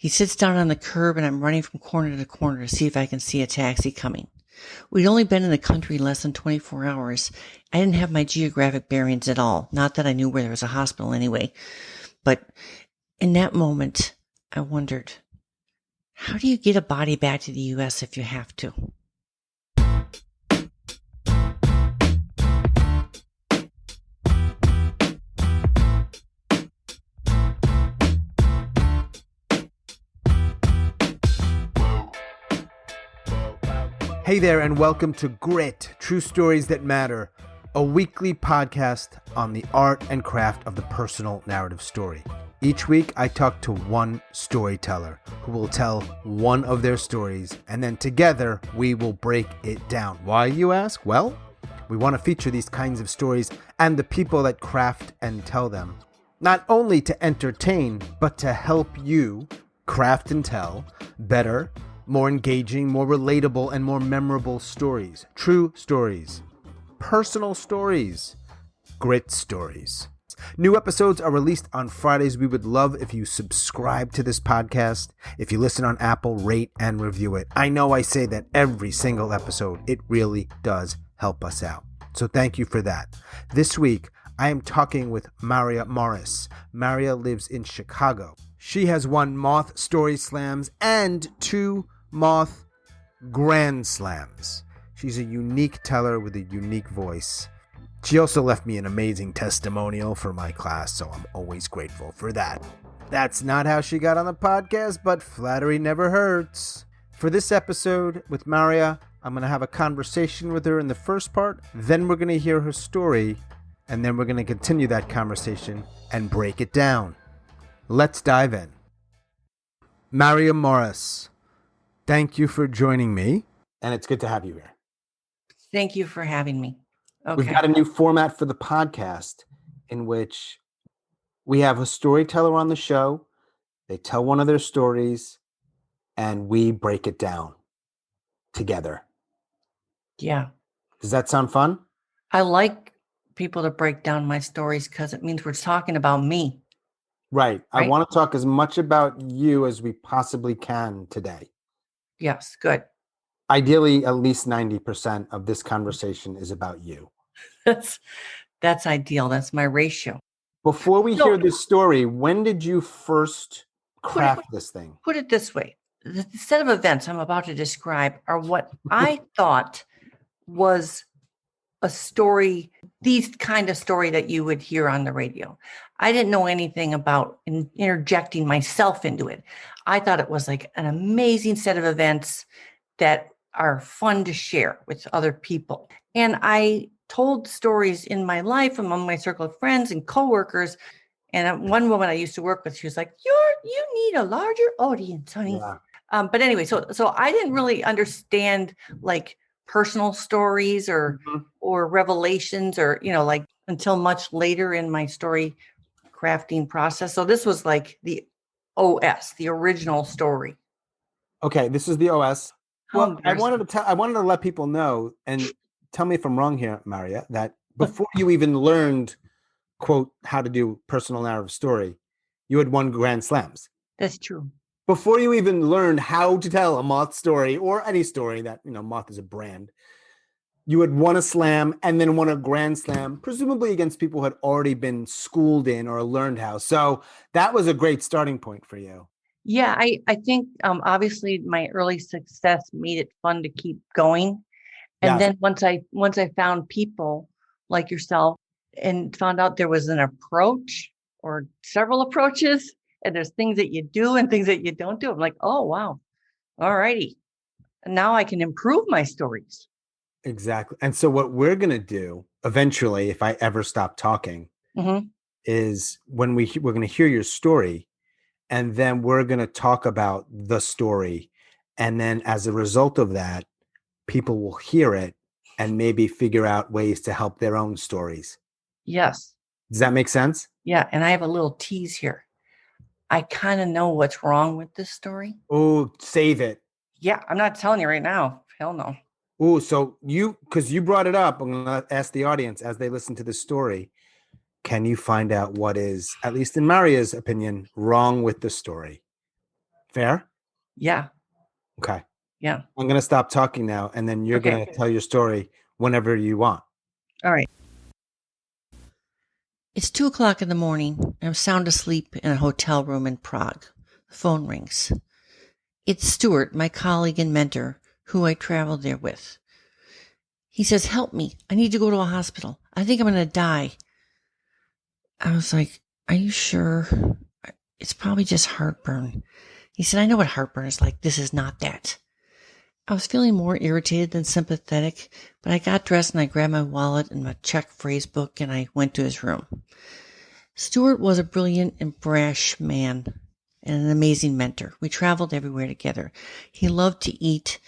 He sits down on the curb and I'm running from corner to corner to see if I can see a taxi coming. We'd only been in the country less than 24 hours. I didn't have my geographic bearings at all. Not that I knew where there was a hospital anyway. But in that moment, I wondered, how do you get a body back to the U.S. if you have to? Hey there, and welcome to Grit, True Stories That Matter, a weekly podcast on the art and craft of the personal narrative story. Each week, I talk to one storyteller who will tell one of their stories, and then together, we will break it down. Why, you ask? Well, we want to feature these kinds of stories and the people that craft and tell them, not only to entertain, but to help you craft and tell better, more engaging, more relatable, and more memorable stories. True stories. Personal stories. Grit stories. New episodes are released on Fridays. We would love if you subscribe to this podcast. If you listen on Apple, rate and review it. I know I say that every single episode. It really does help us out. So thank you for that. This week, I am talking with Marya Morris. Marya lives in Chicago. She has won Moth Story Slams and 2 Moth Grand Slams. She's a unique teller with a unique voice. She also left me an amazing testimonial for my class, so I'm always grateful for that. That's not how she got on the podcast, but flattery never hurts. For this episode with Marya, I'm going to have a conversation with her in the first part, then we're going to hear her story, and then we're going to continue that conversation and break it down. Let's dive in. Marya Morris, thank you for joining me, and it's good to have you here. Thank you for having me. Okay. We've got a new format for the podcast in which we have a storyteller on the show. They tell one of their stories, and we break it down together. Yeah. Does that sound fun? I like people to break down my stories because it means we're talking about me. Right. I want to talk as much about you as we possibly can today. Yes, good. Ideally, at least 90% of this conversation is about you. That's ideal. That's my ratio. Before we hear this story, when did you first craft this thing? Put it this way. The set of events I'm about to describe are what I thought was a story, these kind of story that you would hear on the radio. I didn't know anything about interjecting myself into it. I thought it was like an amazing set of events that are fun to share with other people. And I told stories in my life among my circle of friends and coworkers. And one woman I used to work with, she was like, you need a larger audience, honey. Yeah. But anyway, so I didn't really understand like personal stories or revelations or, like until much later in my story crafting process. So this was like the OS, the original story. Okay, this is the OS. Well, I wanted to let people know, and tell me if I'm wrong here, Marya, that before you even learned, quote, how to do personal narrative story, you had won Grand Slams. That's true. Before you even learned how to tell a Moth story or any story that, Moth is a brand, you had won a slam and then won a Grand Slam, presumably against people who had already been schooled in or learned how. So that was a great starting point for you. Yeah, I think obviously my early success made it fun to keep going. And then once I found people like yourself and found out there was an approach or several approaches, and there's things that you do and things that you don't do, I'm like, oh, wow. All righty. And now I can improve my stories. Exactly. And so what we're going to do eventually, if I ever stop talking, is when we're going to hear your story, and then we're going to talk about the story. And then as a result of that, people will hear it and maybe figure out ways to help their own stories. Yes. Does that make sense? Yeah. And I have a little tease here. I kind of know what's wrong with this story. Oh, save it. Yeah. I'm not telling you right now. Hell no. Oh, so because you brought it up, I'm going to ask the audience as they listen to the story. Can you find out what is, at least in Marya's opinion, wrong with the story? Fair? Yeah. Okay. Yeah. I'm going to stop talking now, and then you're Okay. going to tell your story whenever you want. All right. It's 2:00 in the morning. I'm sound asleep in a hotel room in Prague. The phone rings. It's Stuart, my colleague and mentor, who I traveled there with. He says, "Help me. I need to go to a hospital. I think I'm going to die." I was like, "Are you sure? It's probably just heartburn." He said, "I know what heartburn is like. This is not that." I was feeling more irritated than sympathetic, but I got dressed and I grabbed my wallet and my check phrase book and I went to his room. Stuart was a brilliant and brash man and an amazing mentor. We traveled everywhere together. He loved to eat,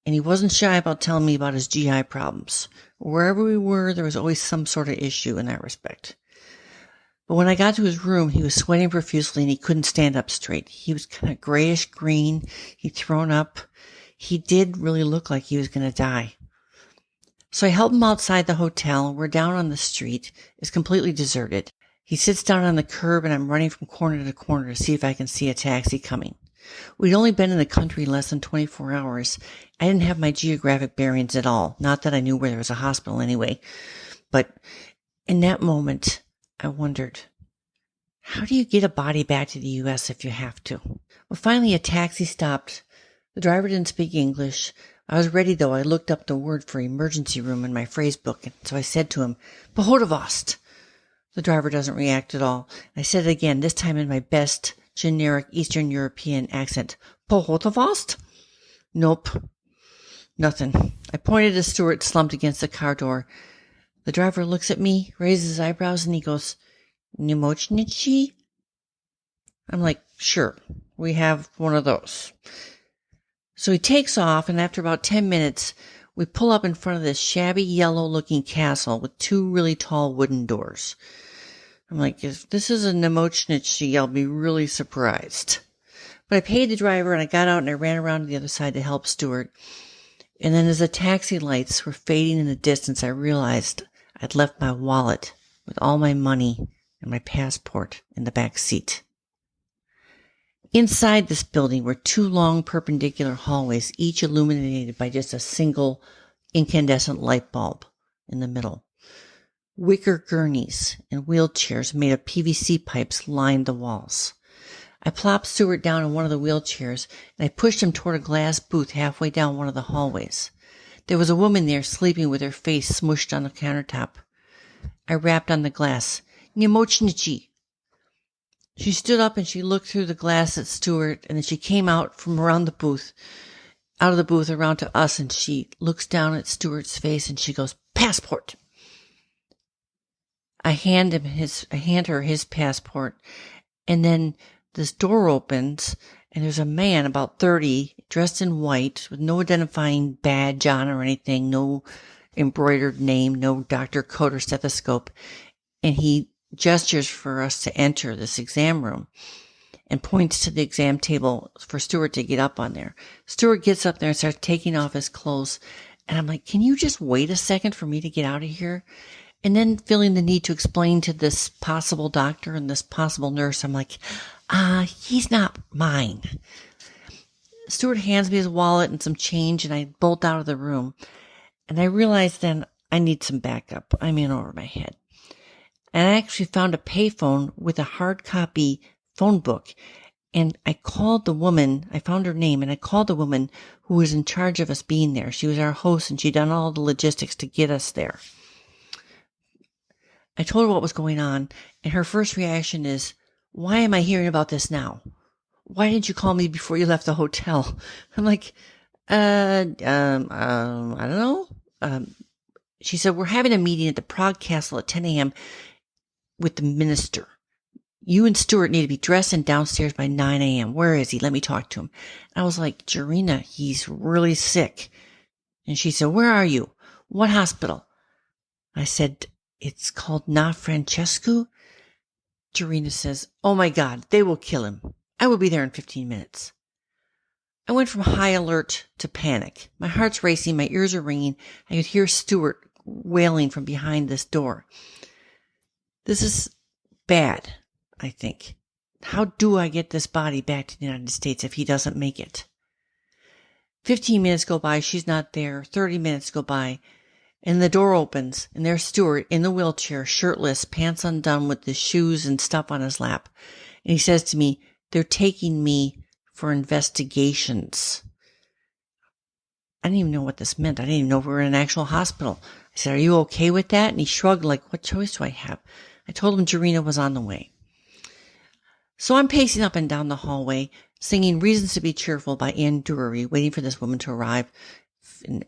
and he wasn't shy about telling me about his GI problems. Wherever we were, there was always some sort of issue in that respect. But when I got to his room, he was sweating profusely and he couldn't stand up straight. He was kind of grayish green. He'd thrown up. He did really look like he was going to die. So I helped him outside the hotel. We're down on the street. It's completely deserted. He sits down on the curb and I'm running from corner to corner to see if I can see a taxi coming. We'd only been in the country less than 24 hours. I didn't have my geographic bearings at all. Not that I knew where there was a hospital anyway. But in that moment, I wondered, how do you get a body back to the U.S. if you have to? Well, finally a taxi stopped. The driver didn't speak English. I was ready, though. I looked up the word for emergency room in my phrase book, and so I said to him, "Pohodovost." The driver doesn't react at all. I said it again, this time in my best generic Eastern European accent. "Pohodovost?" Nope. Nothing. I pointed to Stuart slumped against the car door. The driver looks at me, raises his eyebrows, and he goes, "Nemocnichi?" I'm like, "Sure, we have one of those." So he takes off, and after about 10 minutes, we pull up in front of this shabby yellow-looking castle with two really tall wooden doors. I'm like, if this is a Nemocnichi, I'll be really surprised. But I paid the driver, and I got out, and I ran around to the other side to help Stuart. And then as the taxi lights were fading in the distance, I realized I'd left my wallet with all my money and my passport in the back seat. Inside this building were two long perpendicular hallways, each illuminated by just a single incandescent light bulb in the middle. Wicker gurneys and wheelchairs made of PVC pipes lined the walls. I plopped Stuart down in one of the wheelchairs, and I pushed him toward a glass booth halfway down one of the hallways. There was a woman there sleeping with her face smushed on the countertop. I rapped on the glass. "Nemocnichi." She stood up and she looked through the glass at Stuart, and then she came out from around the booth, out of the booth around to us, and she looks down at Stuart's face and she goes, "Passport." I hand her his passport, and then this door opens and there's a man about 30 dressed in white with no identifying badge on or anything, no embroidered name, no doctor coat or stethoscope, and he gestures for us to enter this exam room and points to the exam table for Stuart to get up on there. Stuart gets up there and starts taking off his clothes. And I'm like, "Can you just wait a second for me to get out of here?" And then feeling the need to explain to this possible doctor and this possible nurse, I'm like, he's not mine. Stuart hands me his wallet and some change, and I bolt out of the room. And I realize then I need some backup. I'm in over my head. And I actually found a payphone with a hard copy phone book. And I called the woman, I found her name, and I called the woman who was in charge of us being there. She was our host, and she'd done all the logistics to get us there. I told her what was going on, and her first reaction is, "Why am I hearing about this now? Why didn't you call me before you left the hotel?" I'm like, I don't know. She said, "We're having a meeting at the Prague Castle at 10 a.m. with the minister. You and Stuart need to be dressed and downstairs by 9 a.m. Where is he? Let me talk to him." I was like, "Jarina, he's really sick." And she said, "Where are you? What hospital?" I said, "It's called Na Francescu." Jarina says, "Oh my God, they will kill him. I will be there in 15 minutes. I went from high alert to panic. My heart's racing. My ears are ringing. I could hear Stuart wailing from behind this door. This is bad, I think. How do I get this body back to the United States if he doesn't make it? 15 minutes go by, she's not there. 30 minutes go by, and the door opens, and there's Stuart in the wheelchair, shirtless, pants undone, with his shoes and stuff on his lap. And he says to me, they're taking me for investigations. I didn't even know what this meant. I didn't even know we were in an actual hospital. I said, are you okay with that? And he shrugged like, what choice do I have? I told him Jarena was on the way. So I'm pacing up and down the hallway, singing Reasons to Be Cheerful by Anne Drury, waiting for this woman to arrive.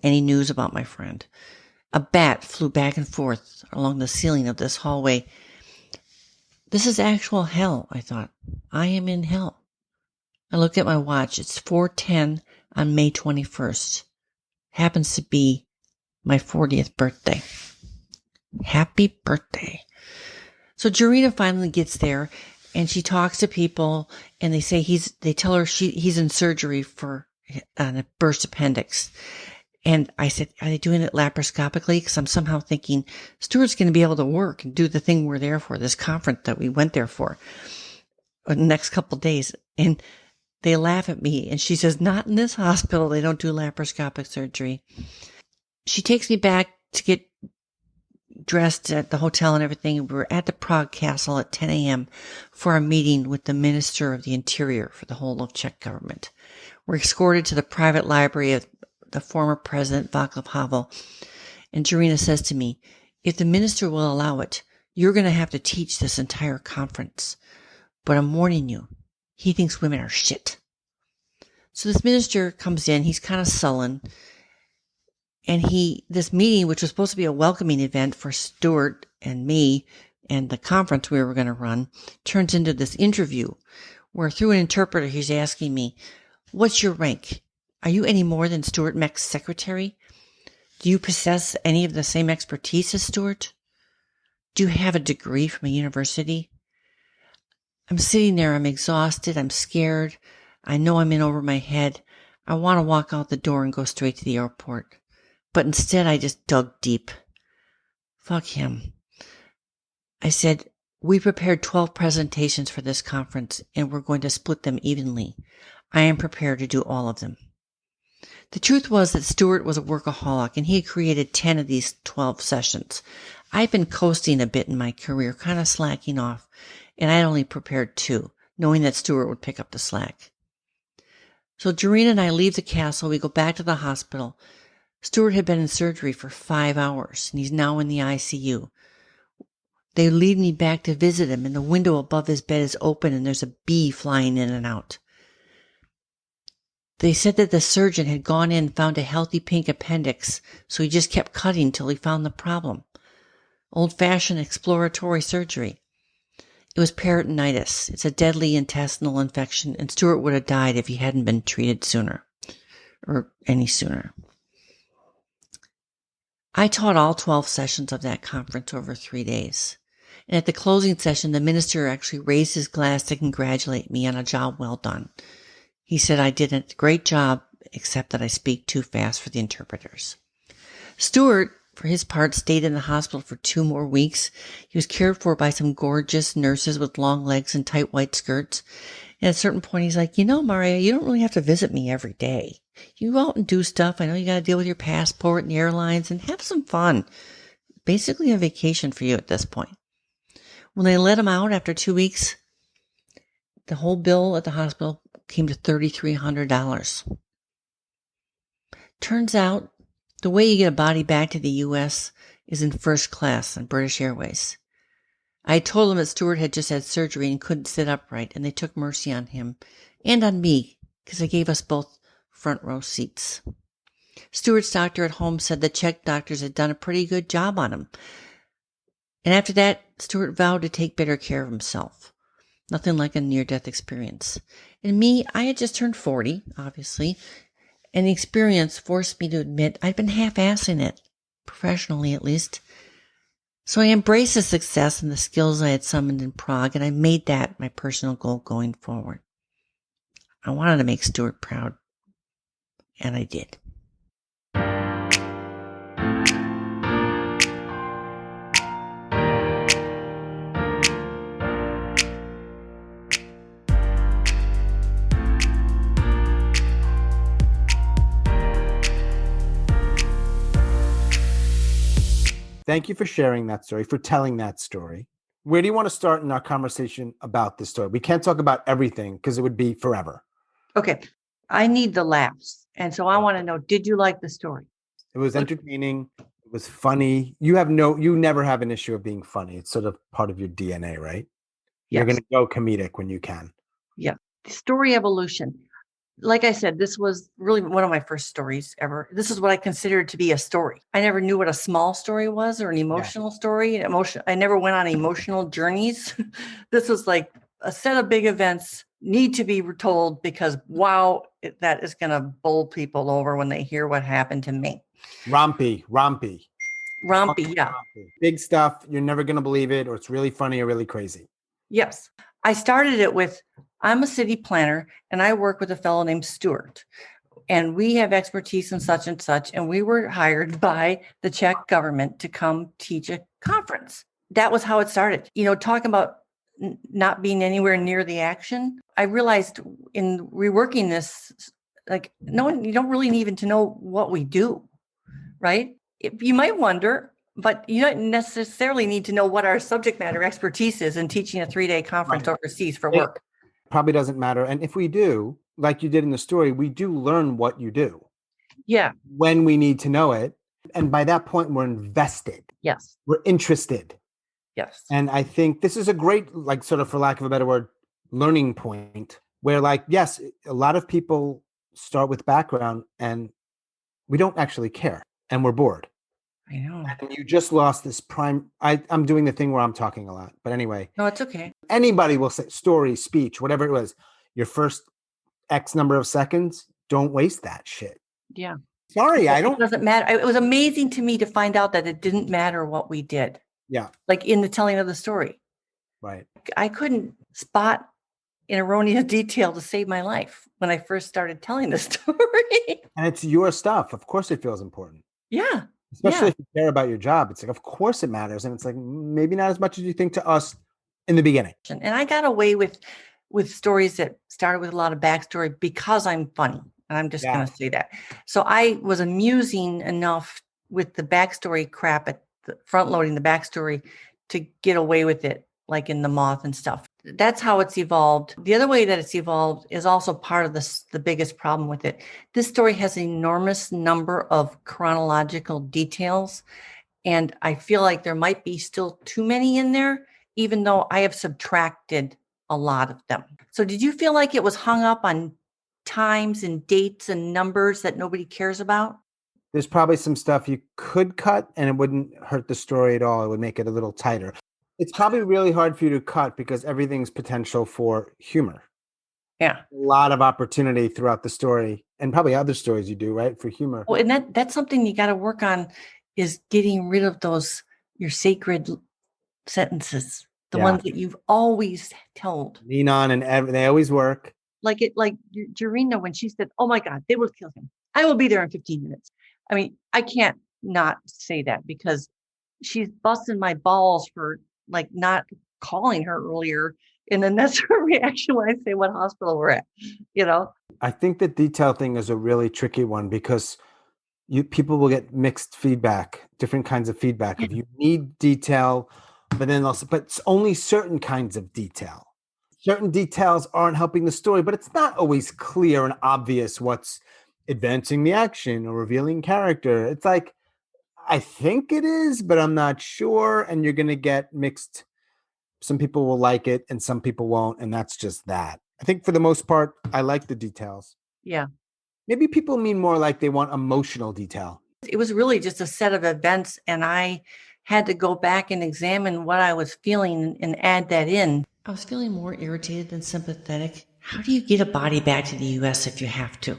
Any news about my friend? A bat flew back and forth along the ceiling of this hallway. This is actual hell, I thought. I am in hell. I looked at my watch. It's 4:10 on May 21st. Happens to be my 40th birthday. Happy birthday. So Jarena finally gets there, and she talks to people, and they tell her he's in surgery for a burst appendix. And I said, are they doing it laparoscopically? Because I'm somehow thinking Stuart's going to be able to work and do the thing we're there for, this conference that we went there for the next couple of days. And they laugh at me, and she says, not in this hospital. They don't do laparoscopic surgery. She takes me back to get dressed at the hotel and everything. We were at the Prague Castle at 10 a.m. for a meeting with the Minister of the Interior for the whole of Czech government. We're escorted to the private library of the former president, Václav Havel. And Jarena says to me, if the minister will allow it, you're going to have to teach this entire conference. But I'm warning you, he thinks women are shit. So this minister comes in, he's kind of sullen. And this meeting, which was supposed to be a welcoming event for Stuart and me and the conference we were going to run, turns into this interview where through an interpreter, he's asking me, what's your rank? Are you any more than Stuart Meck's secretary? Do you possess any of the same expertise as Stuart? Do you have a degree from a university? I'm sitting there, I'm exhausted, I'm scared. I know I'm in over my head. I want to walk out the door and go straight to the airport. But instead, I just dug deep. Fuck him. I said, we prepared 12 presentations for this conference, and we're going to split them evenly. I am prepared to do all of them. The truth was that Stuart was a workaholic, and he had created 10 of these 12 sessions. I'd been coasting a bit in my career, kind of slacking off, and I had only prepared 2, knowing that Stuart would pick up the slack. So Jarena and I leave the castle. We go back to the hospital. Stuart had been in surgery for 5 hours, and he's now in the ICU. They lead me back to visit him, and the window above his bed is open, and there's a bee flying in and out. They said that the surgeon had gone in and found a healthy pink appendix, so he just kept cutting till he found the problem. Old-fashioned exploratory surgery. It was peritonitis. It's a deadly intestinal infection, and Stuart would have died if he hadn't been treated sooner, or any sooner. I taught all 12 sessions of that conference over 3 days. And at the closing session, the minister actually raised his glass to congratulate me on a job well done. He said I did a great job, except that I speak too fast for the interpreters. Stuart, for his part, stayed in the hospital for 2 more weeks. He was cared for by some gorgeous nurses with long legs and tight white skirts. And at a certain point, he's like, Marya, you don't really have to visit me every day. You go out and do stuff. I know you got to deal with your passport and the airlines and have some fun. Basically a vacation for you at this point. When they let him out after 2 weeks, the whole bill at the hospital came to $3,300. Turns out the way you get a body back to the U.S. is in first class on British Airways. I told them that Stuart had just had surgery and couldn't sit upright, and they took mercy on him and on me because they gave us both front row seats. Stuart's doctor at home said the Czech doctors had done a pretty good job on him. And after that, Stuart vowed to take better care of himself. Nothing like a near-death experience. And me, I had just turned 40, obviously, and the experience forced me to admit I'd been half-assing it, professionally at least. So I embraced the success and the skills I had summoned in Prague, and I made that my personal goal going forward. I wanted to make Stuart proud, and I did. Thank you for sharing that story, for telling that story. Where do you want to start in our conversation about this story? We can't talk about everything because it would be forever. Okay. I need the laughs. And so I want to know, did you like the story? It was entertaining. It was funny. You never have an issue of being funny. It's sort of part of your DNA, right? You're going Yes. to go comedic when you can. Yeah. The story evolution. Like I said, this was really one of my first stories ever. This is what I considered to be a story. I never knew what a small story was or an emotional story. I never went on emotional journeys. This was like a set of big events need to be told because, wow, that is going to bowl people over when they hear what happened to me. Rompy. Yeah. Big stuff. You're never going to believe it, or it's really funny or really crazy. Yes. I started it with, I'm a city planner and I work with a fellow named Stuart. And we have expertise in such and such. And we were hired by the Czech government to come teach a conference. That was how it started. Talking about not being anywhere near the action. I realized in reworking this, like, you don't really need to know what we do, right? You might wonder, but you don't necessarily need to know what our subject matter expertise is in teaching a 3-day conference overseas for work. Probably doesn't matter. And if we do, like you did in the story, we do learn what you do. Yeah. When we need to know it. And by that point, we're invested. Yes. We're interested. Yes. And I think this is a great, like, sort of, for lack of a better word, learning point where, like, yes, a lot of people start with background and we don't actually care and we're bored. I know. And you just lost this prime. I'm doing the thing where I'm talking a lot, but anyway. No, it's okay. Anybody will say story, speech, whatever it was, your first X number of seconds, don't waste that shit. Yeah. Sorry, It doesn't matter. It was amazing to me to find out that it didn't matter what we did. Yeah. Like in the telling of the story. Right. I couldn't spot an erroneous detail to save my life when I first started telling the story. And it's your stuff. Of course it feels important. Yeah. Especially if you care about your job. It's like, of course it matters. And it's like, maybe not as much as you think to us in the beginning. And I got away with stories that started with a lot of backstory because I'm funny. And I'm just going to say that. So I was amusing enough with the backstory crap at the front loading the backstory to get away with it, like in The Moth and stuff. That's how it's evolved. The other way that it's evolved is also part of the biggest problem with it. This story has an enormous number of chronological details. And I feel like there might be still too many in there, even though I have subtracted a lot of them. So did you feel like it was hung up on times and dates and numbers that nobody cares about? There's probably some stuff you could cut and it wouldn't hurt the story at all. It would make it a little tighter. It's probably really hard for you to cut because everything's potential for humor. Yeah. A lot of opportunity throughout the story and probably other stories you do, right? For humor. Well, and that's something you got to work on is getting rid of your sacred sentences, the ones that you've always told. Lean on and they always work. Like Jarina, when she said, "Oh my God, they will kill him. I will be there in 15 minutes." I mean, I can't not say that because she's busting my balls for like not calling her earlier. And then that's her reaction when I say what hospital we're at, I think the detail thing is a really tricky one because people will get mixed feedback, different kinds of feedback. If you need detail, but it's only certain kinds of detail. Certain details aren't helping the story, but it's not always clear and obvious what's advancing the action or revealing character. It's like, I think it is, but I'm not sure. And you're going to get mixed. Some people will like it and some people won't. And that's just that. I think for the most part, I like the details. Yeah. Maybe people mean more like they want emotional detail. It was really just a set of events. And I had to go back and examine what I was feeling and add that in. I was feeling more irritated than sympathetic. How do you get a body back to the U.S. if you have to?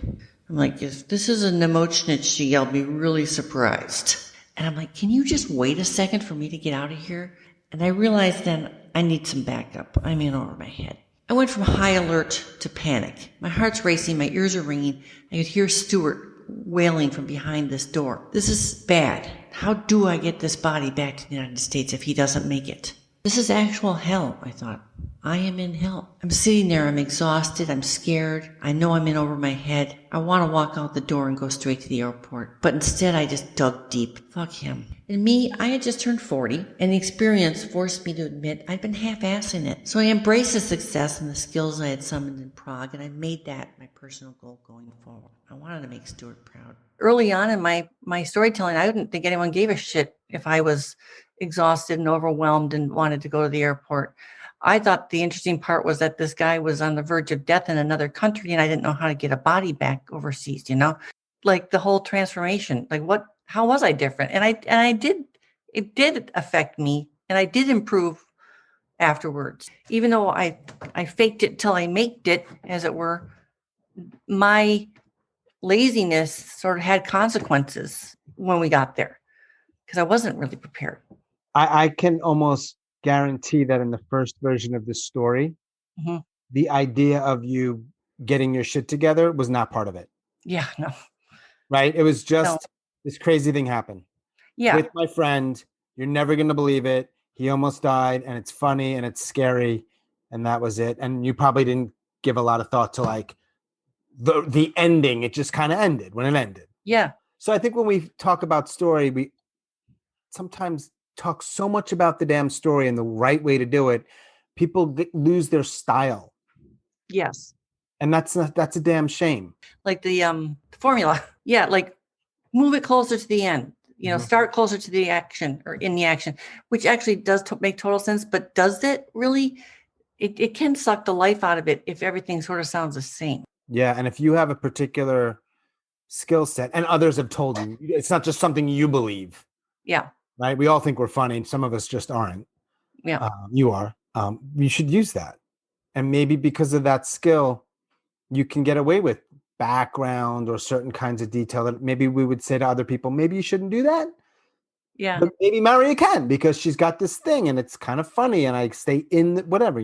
I'm like, if this is an emotionity, I'll be really surprised. And I'm like, can you just wait a second for me to get out of here? And I realized then I need some backup. I'm in over my head. I went from high alert to panic. My heart's racing. My ears are ringing. I could hear Stuart wailing from behind this door. This is bad. How do I get this body back to the United States if he doesn't make it? This is actual hell, I thought. I am in hell. I'm sitting there, I'm exhausted, I'm scared. I know I'm in over my head. I want to walk out the door and go straight to the airport. But instead, I just dug deep. Fuck him. And me, I had just turned 40, and the experience forced me to admit I'd been half-assing it. So I embraced the success and the skills I had summoned in Prague, and I made that my personal goal going forward. I wanted to make Stuart proud. Early on in my storytelling, I didn't think anyone gave a shit if I was exhausted and overwhelmed and wanted to go to the airport. I thought the interesting part was that this guy was on the verge of death in another country, and I didn't know how to get a body back overseas, like the whole transformation, like how was I different? And it did affect me, and I did improve afterwards. Even though I faked it till I maked it, as it were, my laziness sort of had consequences when we got there because I wasn't really prepared. I can almost guarantee that in the first version of this story, the idea of you getting your shit together was not part of it. Yeah, no. Right? It was just this crazy thing happened. Yeah. With my friend, you're never going to believe it. He almost died, and it's funny and it's scary, and that was it. And you probably didn't give a lot of thought to like the ending. It just kind of ended when it ended. Yeah. So I think when we talk about story, we sometimes talk so much about the damn story and the right way to do it. People lose their style. Yes. And that's a damn shame. Like the formula. Yeah. Like move it closer to the end, start closer to the action or in the action, which actually does make total sense. But does it really? It can suck the life out of it if everything sort of sounds the same. Yeah. And if you have a particular skill set and others have told you, it's not just something you believe. Yeah. Right. We all think we're funny. Some of us just aren't. Yeah. You are. You should use that. And maybe because of that skill, you can get away with background or certain kinds of detail that maybe we would say to other people, maybe you shouldn't do that. Yeah. But maybe Marya can because she's got this thing and it's kind of funny and I stay in whatever,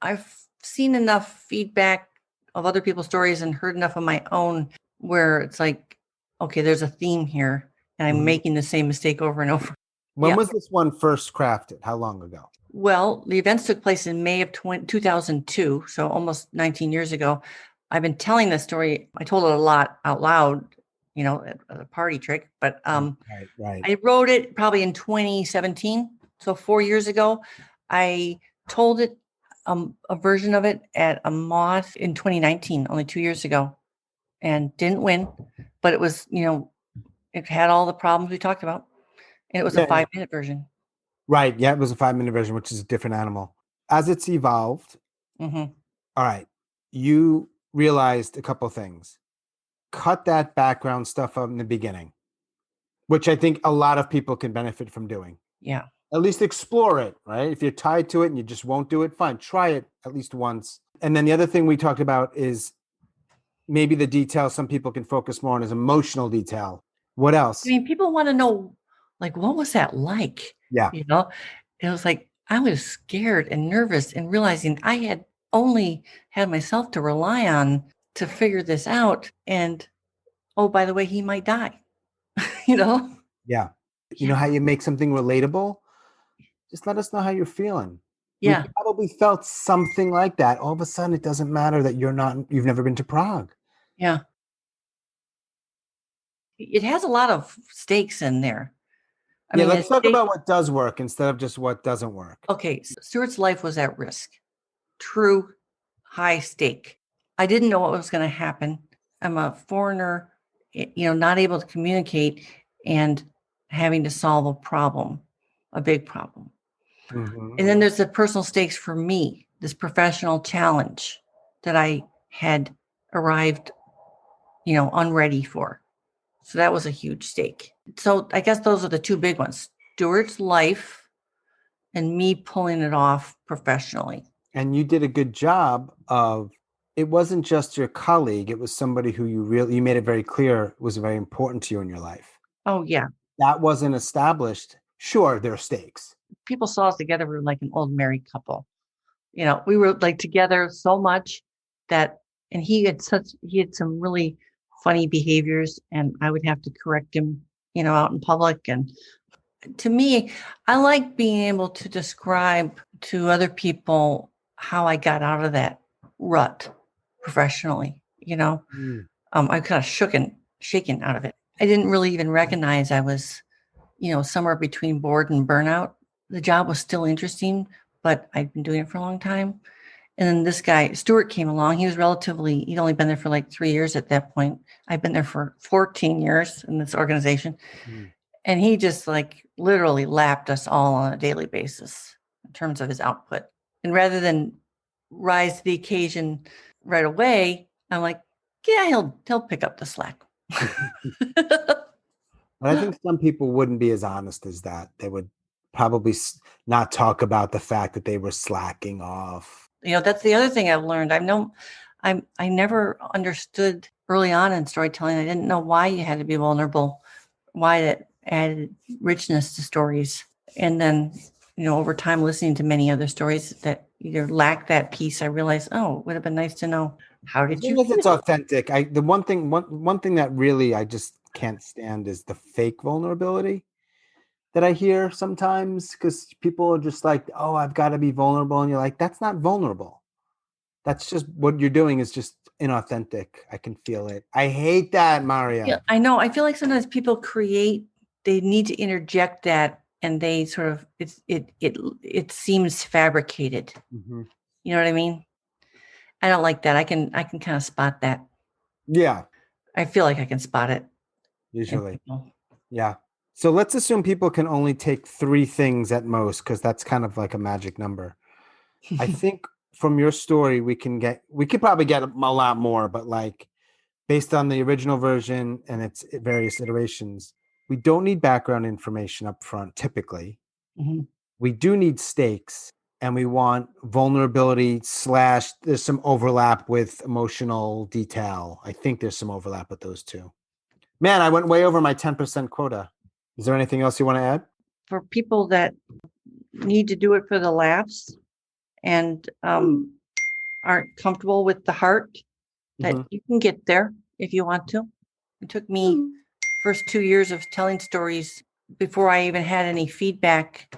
I've seen enough feedback of other people's stories and heard enough of my own where it's like, okay, there's a theme here and I'm making the same mistake over and over. When was this one first crafted? How long ago? Well, the events took place in May of 2002, so almost 19 years ago. I've been telling this story. I told it a lot out loud, at a party trick, but right. I wrote it probably in 2017. So 4 years ago, I told it a version of it at a moth in 2019, only 2 years ago, and didn't win, but it was, it had all the problems we talked about. And it was a 5-minute version. Right. Yeah, it was a 5-minute version, which is a different animal. As it's evolved, all right, you realized a couple things. Cut that background stuff up in the beginning, which I think a lot of people can benefit from doing. Yeah. At least explore it, right? If you're tied to it and you just won't do it, fine. Try it at least once. And then the other thing we talked about is maybe the detail some people can focus more on is emotional detail. What else? I mean, people want to know, like, what was that like? Yeah. It was like, I was scared and nervous and realizing I had only had myself to rely on to figure this out. And, oh, by the way, he might die, Yeah. You know how you make something relatable? Just let us know how you're feeling. Yeah. We probably felt something like that. All of a sudden, it doesn't matter that you've never been to Prague. Yeah. It has a lot of stakes in there. I mean, let's talk about what does work instead of just what doesn't work. Okay. Stuart's life was at risk. True high stake. I didn't know what was going to happen. I'm a foreigner, not able to communicate and having to solve a big problem. And then there's the personal stakes for me, this professional challenge that I had arrived, unready for. So that was a huge stake. So I guess those are the two big ones, Stuart's life and me pulling it off professionally. And you did a good job of, it wasn't just your colleague, it was somebody who you made it very clear was very important to you in your life. Oh, yeah. That wasn't established. Sure, there are stakes. People saw us together. We were like an old married couple. We were like together so much that, and he had some really funny behaviors and I would have to correct him, out in public. And to me, I like being able to describe to other people how I got out of that rut professionally. Mm. I kind of shaken out of it. I didn't really even recognize I was, somewhere between bored and burnout. The job was still interesting, but I'd been doing it for a long time. And then this guy, Stuart, came along. He'd only been there for like 3 years at that point. I've been there for 14 years in this organization. Mm. And he just like literally lapped us all on a daily basis in terms of his output. And rather than rise to the occasion right away, I'm like, yeah, he'll pick up the slack. But I think some people wouldn't be as honest as that. They would probably not talk about the fact that they were slacking off. That's the other thing I've learned. I never understood early on in storytelling. I didn't know why you had to be vulnerable, why it added richness to stories. And then, over time, listening to many other stories that either lack that piece, I realized, oh, it would have been nice to know, how did you As feel? it's authentic. The one thing that really I just can't stand is the fake vulnerability that I hear sometimes, because people are just like, oh, I've got to be vulnerable. And you're like, that's not vulnerable. That's just what you're doing is just inauthentic. I can feel it. I hate that, Marya. Yeah, I know. I feel like sometimes people they need to interject that, and they sort of it seems fabricated. Mm-hmm. You know what I mean? I don't like that. I can kind of spot that. Yeah. I feel like I can spot it. Usually. Yeah. So let's assume people can only take 3 things at most, because that's kind of like a magic number. I think from your story, we could probably get a lot more, but like based on the original version and its various iterations, we don't need background information up front, typically. Mm-hmm. We do need stakes, and we want vulnerability / there's some overlap with emotional detail. I think there's some overlap with those two. Man, I went way over my 10% quota. Is there anything else you want to add? For people that need to do it for the laughs and aren't comfortable with the heart, that you can get there if you want to. It took me first 2 years of telling stories before I even had any feedback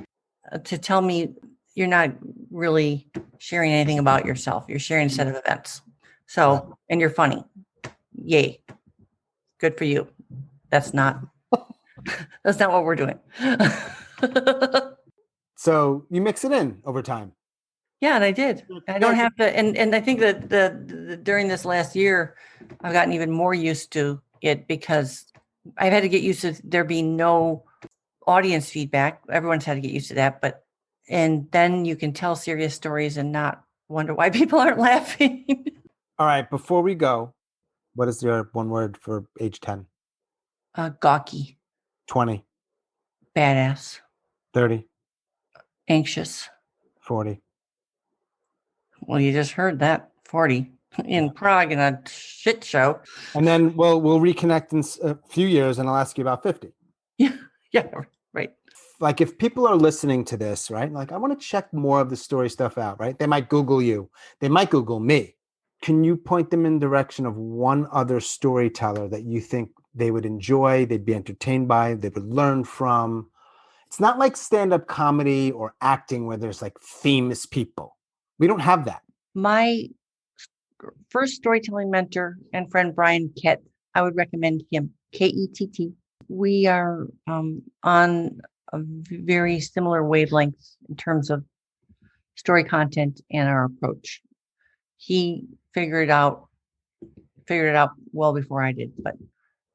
to tell me you're not really sharing anything about yourself. You're sharing a set of events. So, and you're funny. Yay. Good for you. That's not what we're doing. So you mix it in over time. Yeah, and I did. I don't have to, and I think that the during this last year, I've gotten even more used to it, because I've had to get used to there being no audience feedback. Everyone's had to get used to that, and then you can tell serious stories and not wonder why people aren't laughing. All right, before we go, what is your one word for age 10? Gawky, 20, badass, 30, anxious. 40. Well, you just heard that, 40 in Prague in a shit show. And then we'll reconnect in a few years and I'll ask you about 50. Yeah, right. Like if people are listening to this, right? Like I want to check more of the story stuff out, right? They might Google you. They might Google me. Can you point them in the direction of one other storyteller that you think they would enjoy, they'd be entertained by, they would learn from? It's not like stand-up comedy or acting where there's like famous people. We don't have that. My first storytelling mentor and friend, Brian Kett, I would recommend him, Kett. We are on a very similar wavelengths in terms of story content and our approach. He figured it out well before I did. But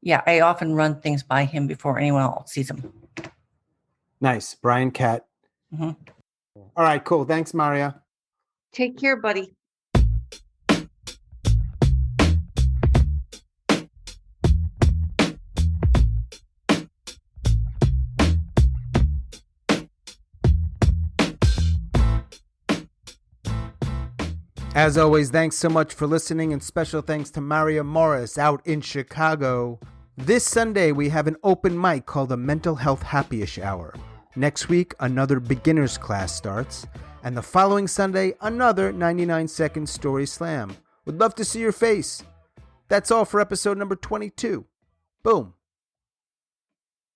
yeah, I often run things by him before anyone else sees them. Nice. Brian Kett. Mm-hmm. All right, cool. Thanks, Marya. Take care, buddy. As always, thanks so much for listening, and special thanks to Marya Morris out in Chicago. This Sunday, we have an open mic called a Mental Health Happy-ish Hour. Next week, another beginner's class starts, and the following Sunday, another 99-second story slam. Would love to see your face. That's all for episode number 22. Boom.